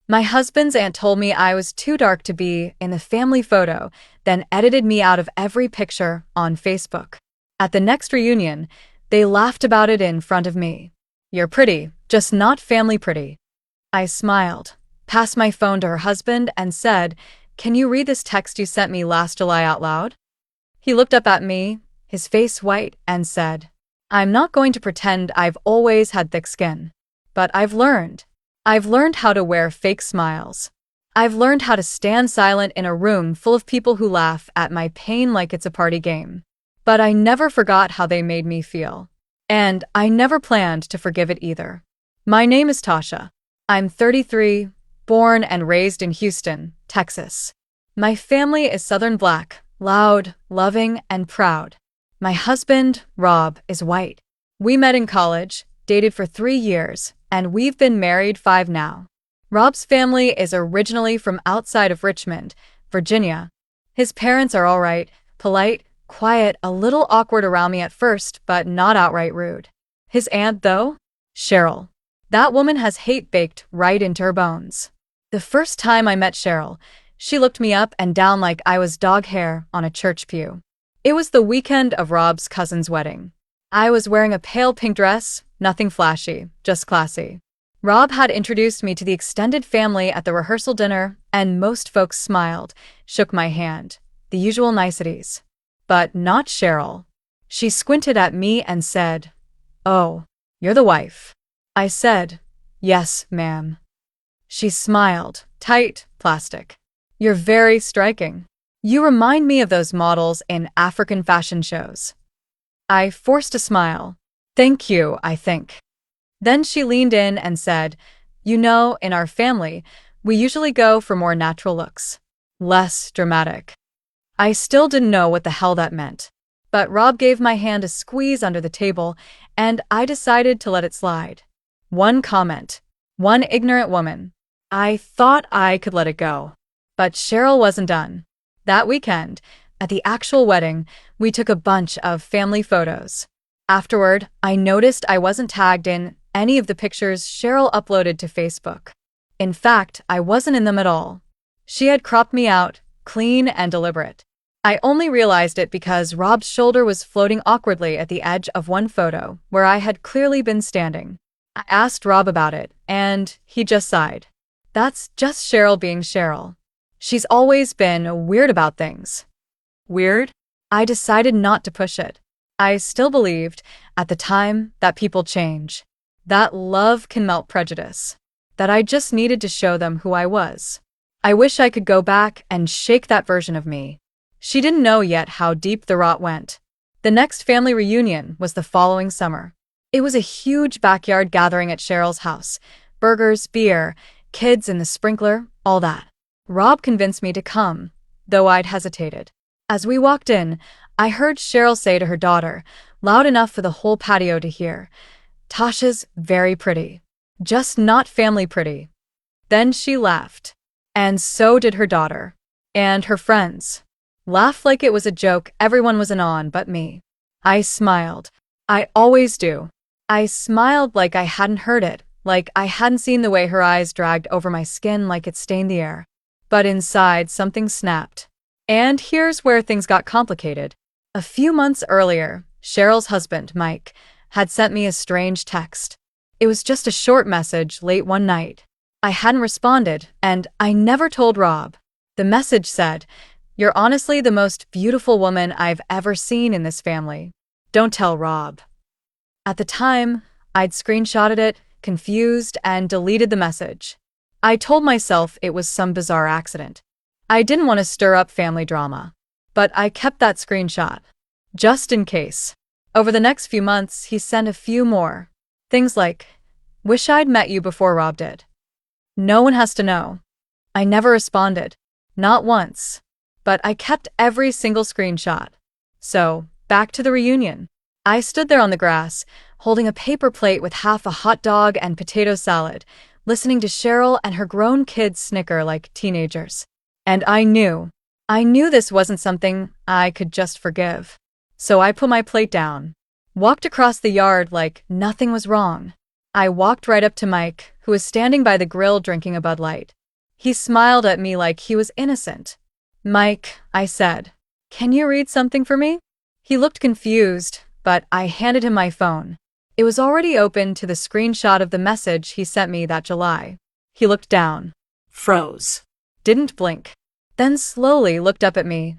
My husband's aunt told me I was too dark to be in the family photo, then edited me out of every picture on Facebook. At the next reunion, they laughed about it in front of me. "You're pretty, just not family pretty." I smiled, passed my phone to her husband, and said, "Can you read this text you sent me last July out loud?" He looked up at me, his face white, and said, "I'm not going to pretend I've always had thick skin. But I've learned. I've learned how to wear fake smiles. I've learned how to stand silent in a room full of people who laugh at my pain like it's a party game. But I never forgot how they made me feel. And I never planned to forgive it either." My name is Tasha. I'm 33, born and raised in Houston, Texas. My family is Southern Black, loud, loving, and proud. My husband, Rob, is white. We met in college, dated for 3 years, and we've been married 5 now. Rob's family is originally from outside of Richmond, Virginia. His parents are all right, polite, quiet, a little awkward around me at first, but not outright rude. His aunt, though? Cheryl. That woman has hate baked right into her bones. The first time I met Cheryl, she looked me up and down like I was dog hair on a church pew. It was the weekend of Rob's cousin's wedding. I was wearing a pale pink dress, nothing flashy, just classy. Rob had introduced me to the extended family at the rehearsal dinner, and most folks smiled, shook my hand, the usual niceties. But not Cheryl. She squinted at me and said, "Oh, you're the wife." I said, "Yes, ma'am." She smiled, tight, plastic. "You're very striking. You remind me of those models in African fashion shows." I forced a smile. "Thank you, I think." Then she leaned in and said, "You know, in our family, we usually go for more natural looks. Less dramatic." I still didn't know what the hell that meant. But Rob gave my hand a squeeze under the table, and I decided to let it slide. One comment. One ignorant woman. I thought I could let it go. But Cheryl wasn't done. That weekend, at the actual wedding, we took a bunch of family photos. Afterward, I noticed I wasn't tagged in any of the pictures Cheryl uploaded to Facebook. In fact, I wasn't in them at all. She had cropped me out, clean and deliberate. I only realized it because Rob's shoulder was floating awkwardly at the edge of one photo where I had clearly been standing. I asked Rob about it, and he just sighed. That's just Cheryl being Cheryl. She's always been weird about things. Weird? I decided not to push it. I still believed, at the time, that people change. That love can melt prejudice. That I just needed to show them who I was. I wish I could go back and shake that version of me. She didn't know yet how deep the rot went. The next family reunion was the following summer. It was a huge backyard gathering at Cheryl's house. Burgers, beer, kids in the sprinkler, all that. Rob convinced me to come, though I'd hesitated. As we walked in, I heard Cheryl say to her daughter, loud enough for the whole patio to hear, "Tasha's very pretty. Just not family pretty." Then she laughed. And so did her daughter. And her friends. Laughed like it was a joke everyone was in on but me. I smiled. I always do. I smiled like I hadn't heard it, like I hadn't seen the way her eyes dragged over my skin like it stained the air. But inside, something snapped. And here's where things got complicated. A few months earlier, Cheryl's husband, Mike, had sent me a strange text. It was just a short message late one night. I hadn't responded, and I never told Rob. The message said, "You're honestly the most beautiful woman I've ever seen in this family. Don't tell Rob." At the time, I'd screenshotted it, confused, and deleted the message. I told myself it was some bizarre accident. I didn't want to stir up family drama. But I kept that screenshot. Just in case. Over the next few months, he sent a few more. Things like, "Wish I'd met you before Rob did. No one has to know." I never responded. Not once. But I kept every single screenshot. So, back to the reunion. I stood there on the grass, holding a paper plate with half a hot dog and potato salad, listening to Cheryl and her grown kids snicker like teenagers. And I knew this wasn't something I could just forgive. So I put my plate down, walked across the yard like nothing was wrong. I walked right up to Mike, who was standing by the grill drinking a Bud Light. He smiled at me like he was innocent. "Mike," I said, "can you read something for me?" He looked confused, but I handed him my phone. It was already open to the screenshot of the message he sent me that July. He looked down. Froze. Didn't blink. Then slowly looked up at me,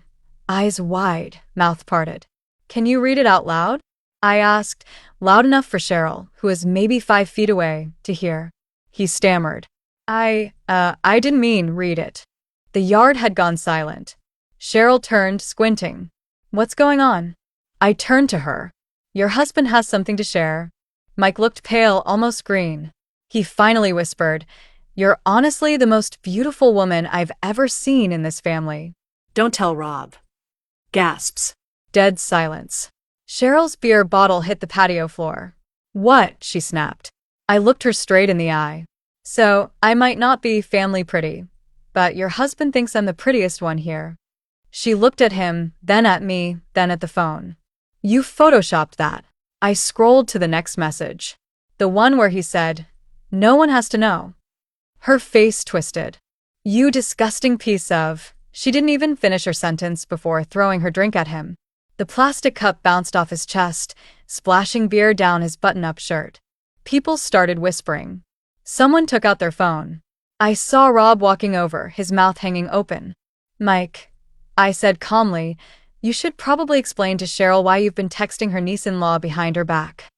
eyes wide, mouth parted. "Can you read it out loud?" I asked, loud enough for Cheryl, who was maybe 5 feet away, to hear. He stammered. I didn't mean read it." The yard had gone silent. Cheryl turned, squinting. "What's going on?" I turned to her. "Your husband has something to share." Mike looked pale, almost green. He finally whispered, "You're honestly the most beautiful woman I've ever seen in this family." Don't tell Rob. Gasps. Dead silence. Cheryl's beer bottle hit the patio floor. "What?" she snapped. I looked her straight in the eye. "So, I might not be family pretty, but your husband thinks I'm the prettiest one here." She looked at him, then at me, then at the phone. "You photoshopped that." I scrolled to the next message. The one where he said, "No one has to know." Her face twisted. "You disgusting piece of..." She didn't even finish her sentence before throwing her drink at him. The plastic cup bounced off his chest, splashing beer down his button-up shirt. People started whispering. Someone took out their phone. I saw Rob walking over, his mouth hanging open. "Mike," I said calmly, "you should probably explain to Cheryl why you've been texting her niece-in-law behind her back."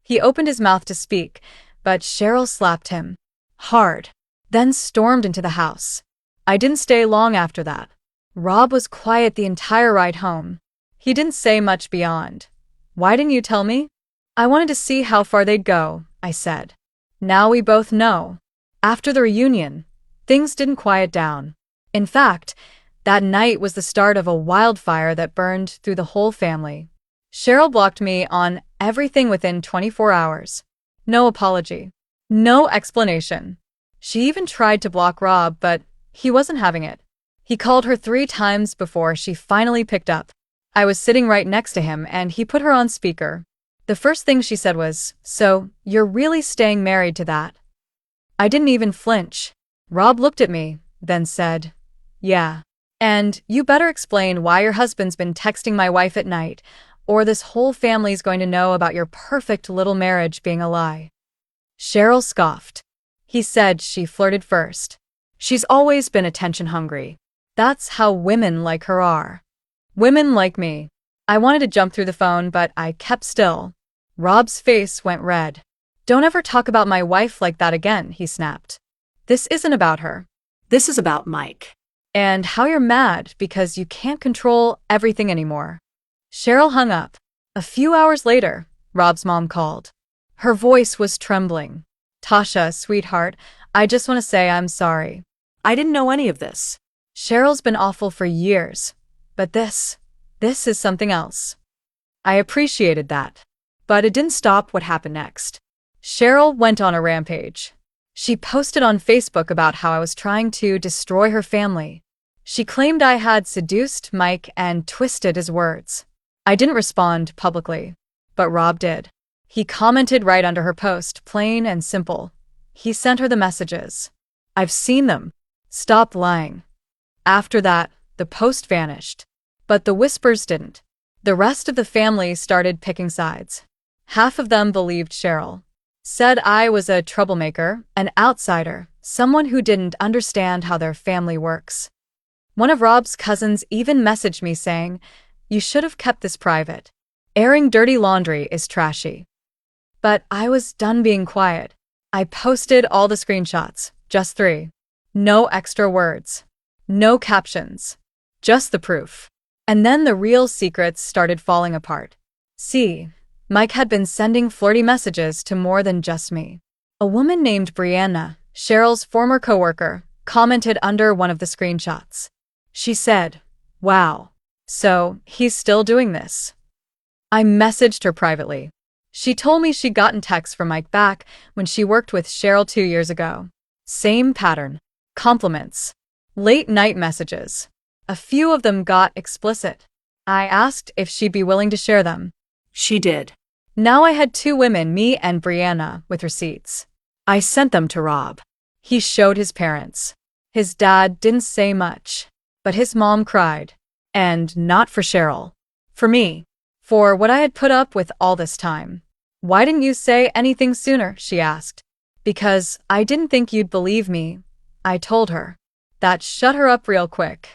He opened his mouth to speak, but Cheryl slapped him. Hard. Then stormed into the house. I didn't stay long after that. Rob was quiet the entire ride home. He didn't say much beyond, "Why didn't you tell me?" "I wanted to see how far they'd go," I said. Now we both know. After the reunion, things didn't quiet down. In fact, that night was the start of a wildfire that burned through the whole family. Cheryl blocked me on everything within 24 hours. No apology. No explanation. She even tried to block Rob, but he wasn't having it. He called her 3 times before she finally picked up. I was sitting right next to him, and he put her on speaker. The first thing she said was, "So, you're really staying married to that?" I didn't even flinch. Rob looked at me, then said, "Yeah. And you better explain why your husband's been texting my wife at night, or this whole family's going to know about your perfect little marriage being a lie." Cheryl scoffed. "He said she flirted first. She's always been attention hungry. That's how women like her are. Women like me." I wanted to jump through the phone, but I kept still. Rob's face went red. "Don't ever talk about my wife like that again," he snapped. "This isn't about her. This is about Mike." And how you're mad because you can't control everything anymore." Cheryl hung up. A few hours later, Rob's mom called. Her voice was trembling. "Tasha, sweetheart, I just want to say I'm sorry." "I didn't know any of this." "Cheryl's been awful for years, but this is something else." I appreciated that. But it didn't stop what happened next. Cheryl went on a rampage. She posted on Facebook about how I was trying to destroy her family. She claimed I had seduced Mike and twisted his words. I didn't respond publicly, but Rob did. He commented right under her post, plain and simple. He sent her the messages. "I've seen them. Stop lying." After that, the post vanished. But the whispers didn't. The rest of the family started picking sides. Half of them believed Cheryl. Said I was a troublemaker, an outsider, someone who didn't understand how their family works. One of Rob's cousins even messaged me saying, "You should have kept this private. Airing dirty laundry is trashy." But I was done being quiet. I posted all the screenshots, just 3. No extra words. No captions. Just the proof. And then the real secrets started falling apart. See, Mike had been sending flirty messages to more than just me. A woman named Brianna, Cheryl's former coworker, commented under one of the screenshots. She said, "Wow. So, he's still doing this." I messaged her privately. She told me she'd gotten texts from Mike back when she worked with Cheryl 2 years ago. Same pattern. Compliments. Late-night messages. A few of them got explicit. I asked if she'd be willing to share them. She did. Now I had two women, me and Brianna, with receipts. I sent them to Rob. He showed his parents. His dad didn't say much, but his mom cried. And not for Cheryl. For me. For what I had put up with all this time. Why didn't you say anything sooner? She asked. Because I didn't think you'd believe me, I told her. That shut her up real quick.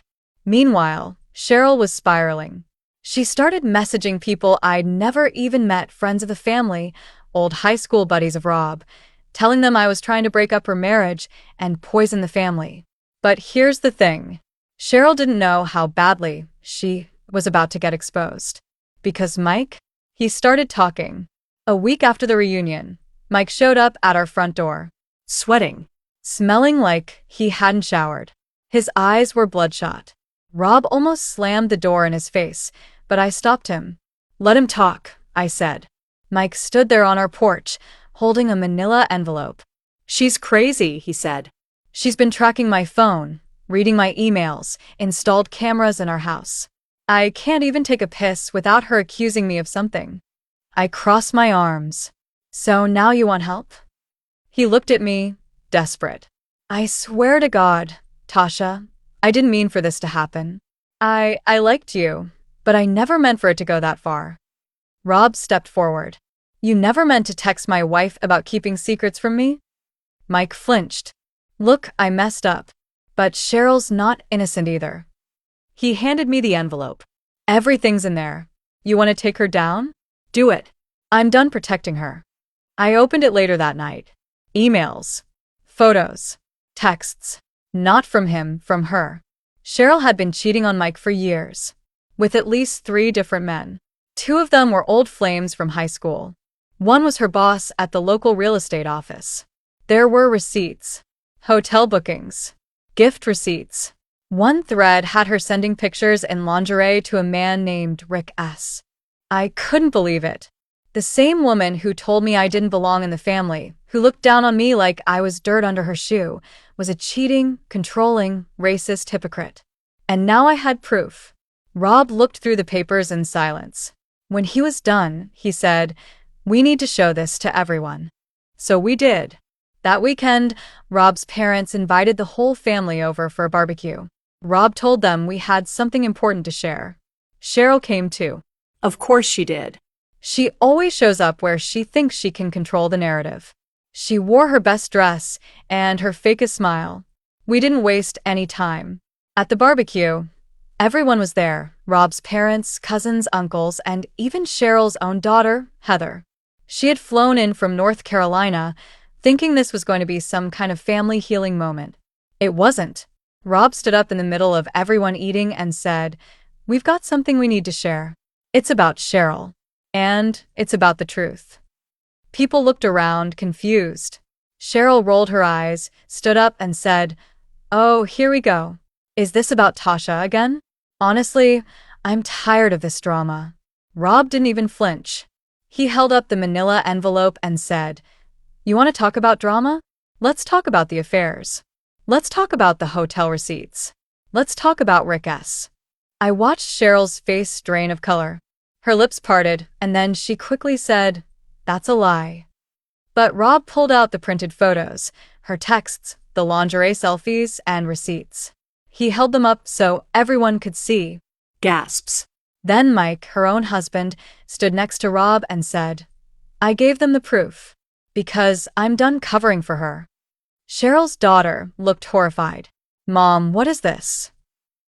Meanwhile, Cheryl was spiraling. She started messaging people I'd never even met, friends of the family, old high school buddies of Rob, telling them I was trying to break up her marriage and poison the family. But here's the thing. Cheryl didn't know how badly she was about to get exposed. Because Mike, he started talking. A week after the reunion, Mike showed up at our front door. Sweating. Smelling like he hadn't showered. His eyes were bloodshot. Rob almost slammed the door in his face, but I stopped him. Let him talk, I said. Mike stood there on our porch, holding a manila envelope. She's crazy, he said. She's been tracking my phone, reading my emails, installed cameras in our house. I can't even take a piss without her accusing me of something. I crossed my arms. So now you want help? He looked at me, desperate. I swear to God, Tasha, I didn't mean for this to happen. I liked you, but I never meant for it to go that far. Rob stepped forward. You never meant to text my wife about keeping secrets from me? Mike flinched. Look, I messed up. But Cheryl's not innocent either. He handed me the envelope. Everything's in there. You want to take her down? Do it. I'm done protecting her. I opened it later that night. Emails. Photos. Texts. Not from him, from her. Cheryl had been cheating on Mike for years. With at least 3 different men. 2 of them were old flames from high school. One was her boss at the local real estate office. There were receipts. Hotel bookings. Gift receipts. One thread had her sending pictures in lingerie to a man named Rick S. I couldn't believe it. The same woman who told me I didn't belong in the family, who looked down on me like I was dirt under her shoe, was a cheating, controlling, racist hypocrite. And now I had proof. Rob looked through the papers in silence. When he was done, he said, "We need to show this to everyone." So we did. That weekend, Rob's parents invited the whole family over for a barbecue. Rob told them we had something important to share. Cheryl came too. Of course she did. She always shows up where she thinks she can control the narrative. She wore her best dress and her fakest smile. We didn't waste any time. At the barbecue, everyone was there. Rob's parents, cousins, uncles, and even Cheryl's own daughter, Heather. She had flown in from North Carolina, thinking this was going to be some kind of family healing moment. It wasn't. Rob stood up in the middle of everyone eating and said, "We've got something we need to share. It's about Cheryl. And it's about the truth." People looked around, confused. Cheryl rolled her eyes, stood up and said, "Oh, here we go. Is this about Tasha again? Honestly, I'm tired of this drama." Rob didn't even flinch. He held up the manila envelope and said, "You want to talk about drama? Let's talk about the affairs. Let's talk about the hotel receipts. Let's talk about Rick S." I watched Cheryl's face drain of color. Her lips parted, and then she quickly said, "That's a lie." But Rob pulled out the printed photos, her texts, the lingerie selfies, and receipts. He held them up so everyone could see. Gasps. Then Mike, her own husband, stood next to Rob and said, "I gave them the proof. Because I'm done covering for her." Cheryl's daughter looked horrified. "Mom, what is this?"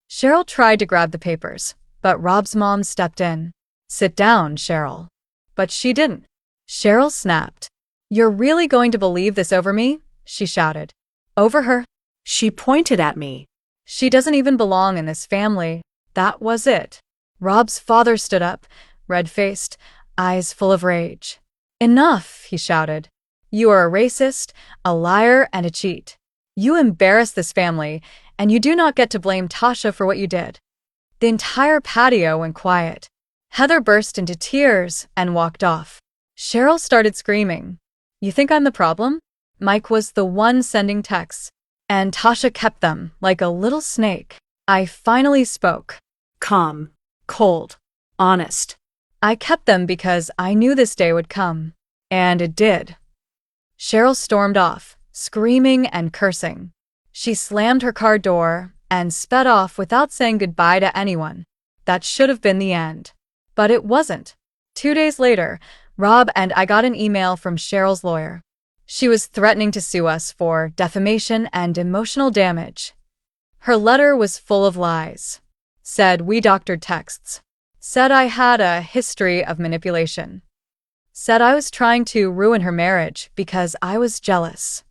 Cheryl tried to grab the papers, but Rob's mom stepped in. "Sit down, Cheryl." But she didn't. Cheryl snapped. "You're really going to believe this over me?" she shouted. Over her? She pointed at me. "She doesn't even belong in this family." That was it. Rob's father stood up, red-faced, eyes full of rage. "Enough," he shouted. "You are a racist, a liar, and a cheat. You embarrassed this family, and you do not get to blame Tasha for what you did." The entire patio went quiet. Heather burst into tears and walked off. Cheryl started screaming. "You think I'm the problem?" Mike was the one sending texts, and Tasha kept them like a little snake. I finally spoke. Calm. Cold. Honest. I kept them because I knew this day would come. And it did. Cheryl stormed off, screaming and cursing. She slammed her car door and sped off without saying goodbye to anyone. That should have been the end. But it wasn't. 2 days later, Rob and I got an email from Cheryl's lawyer. She was threatening to sue us for defamation and emotional damage. Her letter was full of lies. Said we doctored texts. Said I had a history of manipulation. Said I was trying to ruin her marriage because I was jealous.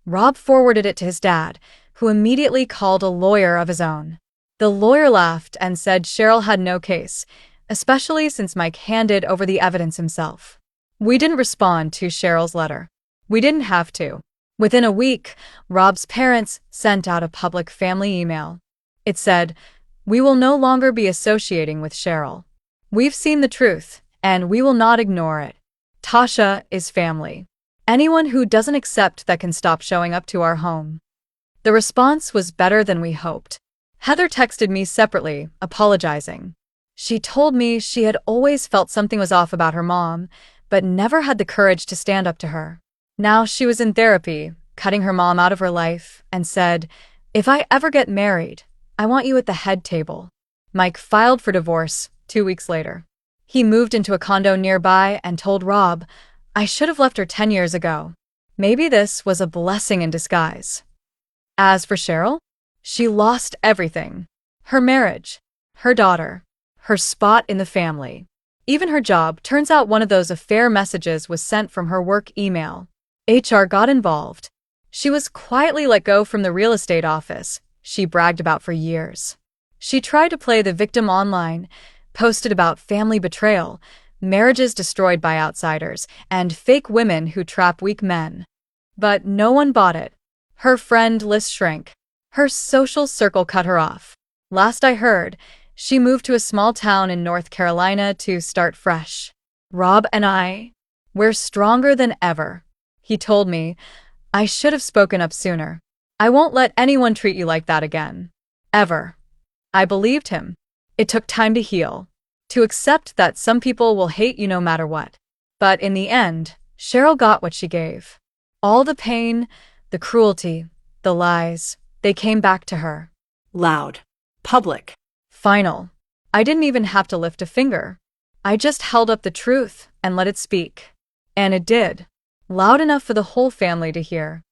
Rob forwarded it to his dad, who immediately called a lawyer of his own. The lawyer laughed and said Cheryl had no case, especially since Mike handed over the evidence himself. We didn't respond to Cheryl's letter. We didn't have to. Within a week, Rob's parents sent out a public family email. It said, "We will no longer be associating with Cheryl. We've seen the truth, and we will not ignore it. Tasha is family. Anyone who doesn't accept that can stop showing up to our home." The response was better than we hoped. Heather texted me separately, apologizing. She told me she had always felt something was off about her mom, but never had the courage to stand up to her. Now she was in therapy, cutting her mom out of her life, and said, "If I ever get married, I want you at the head table." Mike filed for divorce 2 weeks later. He moved into a condo nearby and told Rob, "I should have left her 10 years ago. Maybe this was a blessing in disguise." As for Cheryl, she lost everything. Her marriage, her daughter, her spot in the family. Even her job. Turns out one of those affair messages was sent from her work email. HR got involved. She was quietly let go from the real estate office she bragged about for years. She tried to play the victim online, posted about family betrayal, marriages destroyed by outsiders, and fake women who trap weak men. But no one bought it. Her friend list shrank. Her social circle cut her off. Last I heard, she moved to a small town in North Carolina to start fresh. Rob and we're stronger than ever. He told me, "I should have spoken up sooner. I won't let anyone treat you like that again. Ever." I believed him. It took time to heal, to accept that some people will hate you no matter what. But in the end, Cheryl got what she gave. All the pain, the cruelty, the lies, they came back to her. Loud. Public. Final. I didn't even have to lift a finger. I just held up the truth and let it speak. And it did. Loud enough for the whole family to hear.